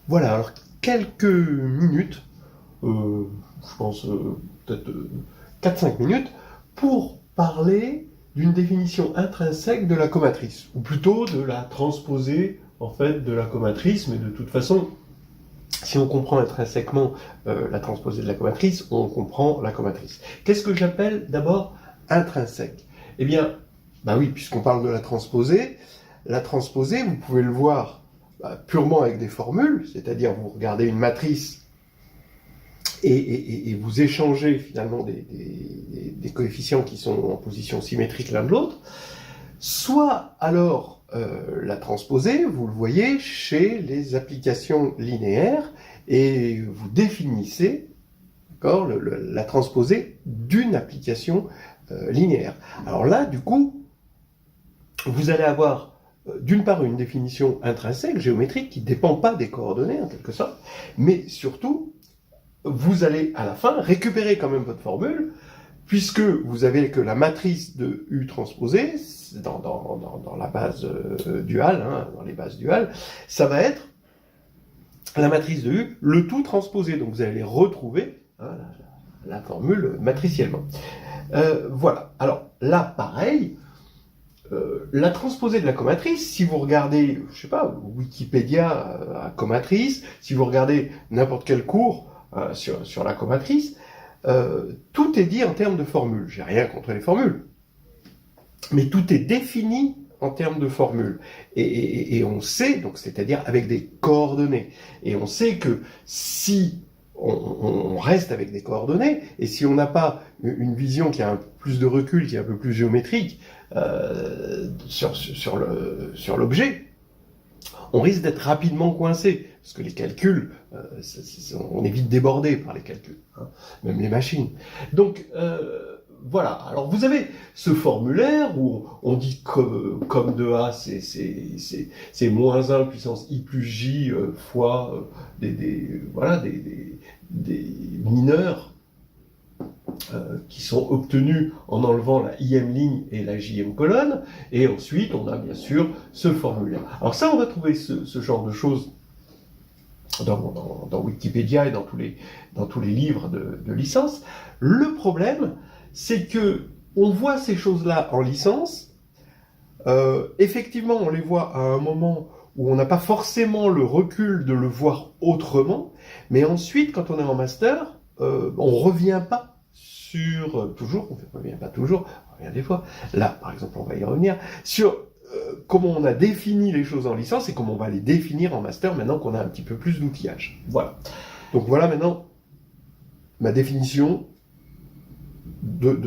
Voilà, alors quelques minutes, je pense peut-être 4-5 minutes, pour parler d'une définition intrinsèque de la comatrice, ou plutôt de la transposée en fait de la comatrice, mais de toute façon, si on comprend intrinsèquement la transposée de la comatrice, on comprend la comatrice. Qu'est-ce que j'appelle d'abord intrinsèque? Eh bien, bah oui, puisqu'on parle de la transposée, vous pouvez le voir purement avec des formules, c'est-à-dire vous regardez une matrice et vous échangez finalement des coefficients qui sont en position symétrique l'un de l'autre, soit alors la transposée, vous le voyez chez les applications linéaires, et vous définissez la transposée d'une application linéaire. Alors là, du coup, vous allez avoir d'une part une définition intrinsèque, géométrique, qui ne dépend pas des coordonnées en quelque sorte, mais surtout, vous allez à la fin récupérer quand même votre formule, puisque vous avez que la matrice de U transposée, dans la base duale, dans les bases duales, ça va être la matrice de U, le tout transposé. Donc vous allez retrouver la formule matriciellement. Voilà. Alors là, pareil, la transposée de la comatrice, si vous regardez, je sais pas, Wikipédia à comatrice, si vous regardez n'importe quel cours sur la comatrice, tout est dit en termes de formules. J'ai rien contre les formules, mais tout est défini en termes de formules. Et on sait, donc c'est-à-dire avec des coordonnées. Et on sait que si on reste avec des coordonnées, et si on n'a pas une vision qui a un peu plus de recul, qui est un peu plus géométrique sur l'objet, on risque d'être rapidement coincé, parce que les calculs, on est vite débordé par les calculs, même les machines. Donc, voilà. Alors, vous avez ce formulaire où on dit que comme de A, c'est moins 1 puissance I plus J fois des mineurs qui sont obtenus en enlevant la IM ligne et la JM colonne, et ensuite on a bien sûr ce formulaire. Alors ça, on va trouver ce genre de choses dans Wikipédia et dans tous les livres de licence. Le problème, c'est que on voit ces choses-là en licence, effectivement on les voit à un moment où on n'a pas forcément le recul de le voir autrement, mais ensuite quand on est en master, on revient pas toujours, on ne revient pas toujours, on revient des fois, là par exemple on va y revenir, sur comment on a défini les choses en licence et comment on va les définir en master maintenant qu'on a un petit peu plus d'outillage. Voilà. Donc voilà maintenant ma définition de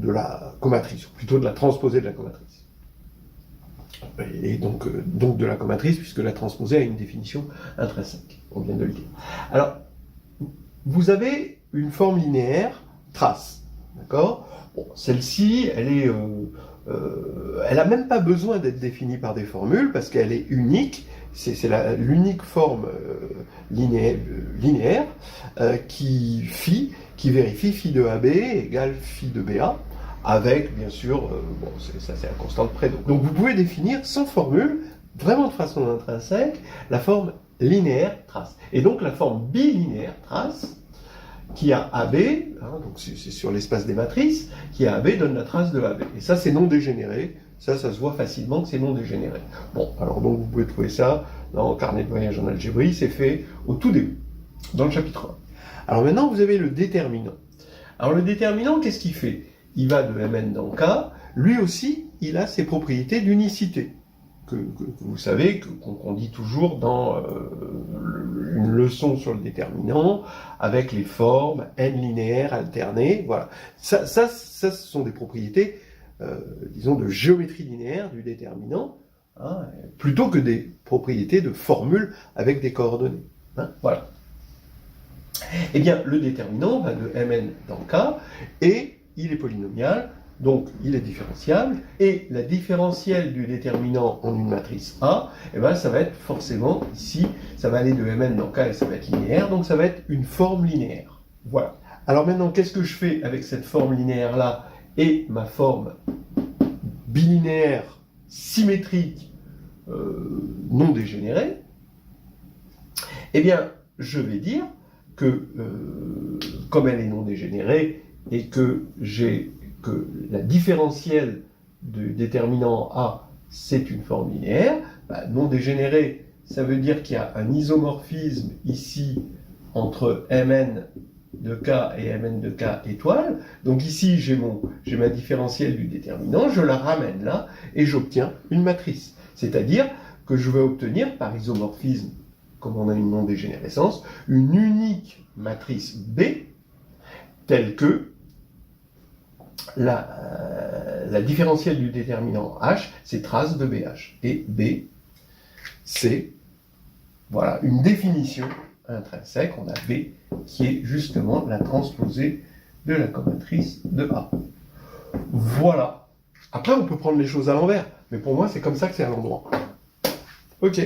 la comatrice, ou plutôt de la transposée de la comatrice. Et donc de la comatrice, puisque la transposée a une définition intrinsèque, on vient de le dire. Alors, vous avez une forme linéaire, trace, d'accord? Bon, celle-ci, elle a même pas besoin d'être définie par des formules, parce qu'elle est unique, c'est l'unique forme linéaire qui vérifie phi de AB égale phi de BA, avec, bien sûr, ça c'est la constante près. Donc vous pouvez définir sans formule, vraiment de façon intrinsèque, la forme linéaire trace. Et donc la forme bilinéaire trace, qui a AB, donc c'est sur l'espace des matrices, qui a AB donne la trace de AB. Et ça c'est non dégénéré, ça se voit facilement que c'est non dégénéré. Bon, alors donc vous pouvez trouver ça dans Carnet de voyage en algébrie, c'est fait au tout début, dans le chapitre 1. Alors maintenant vous avez le déterminant. Alors le déterminant, qu'est-ce qu'il fait? Il va de Mn dans K, lui aussi il a ses propriétés d'unicité. Que vous savez, qu'on dit toujours dans une leçon sur le déterminant, avec les formes n linéaires alternées, voilà. Ça ce sont des propriétés, disons, de géométrie linéaire du déterminant, plutôt que des propriétés de formules avec des coordonnées. Voilà. Eh bien, le déterminant va de Mn dans K, et il est polynomial, donc il est différentiable, et la différentielle du déterminant en une matrice A, eh ben, ça va être forcément, ici, ça va aller de Mn dans K et ça va être linéaire, donc ça va être une forme linéaire. Voilà. Alors maintenant, qu'est-ce que je fais avec cette forme linéaire-là et ma forme bilinéaire symétrique non dégénérée? Eh bien, je vais dire que, comme elle est non dégénérée, et que la différentielle du déterminant A, c'est une forme linéaire, non dégénérée, ça veut dire qu'il y a un isomorphisme ici entre Mn de K et Mn de K étoile. Donc ici, j'ai ma différentielle du déterminant, je la ramène là, et j'obtiens une matrice. C'est-à-dire que je vais obtenir, par isomorphisme, comme on a une non-dégénérescence, une unique matrice B, telle que la différentielle du déterminant H, c'est trace de BH. Et B, c'est voilà, une définition intrinsèque. On a B qui est justement la transposée de la comatrice de A. Voilà. Après, on peut prendre les choses à l'envers, mais pour moi, c'est comme ça que c'est à l'endroit. Ok.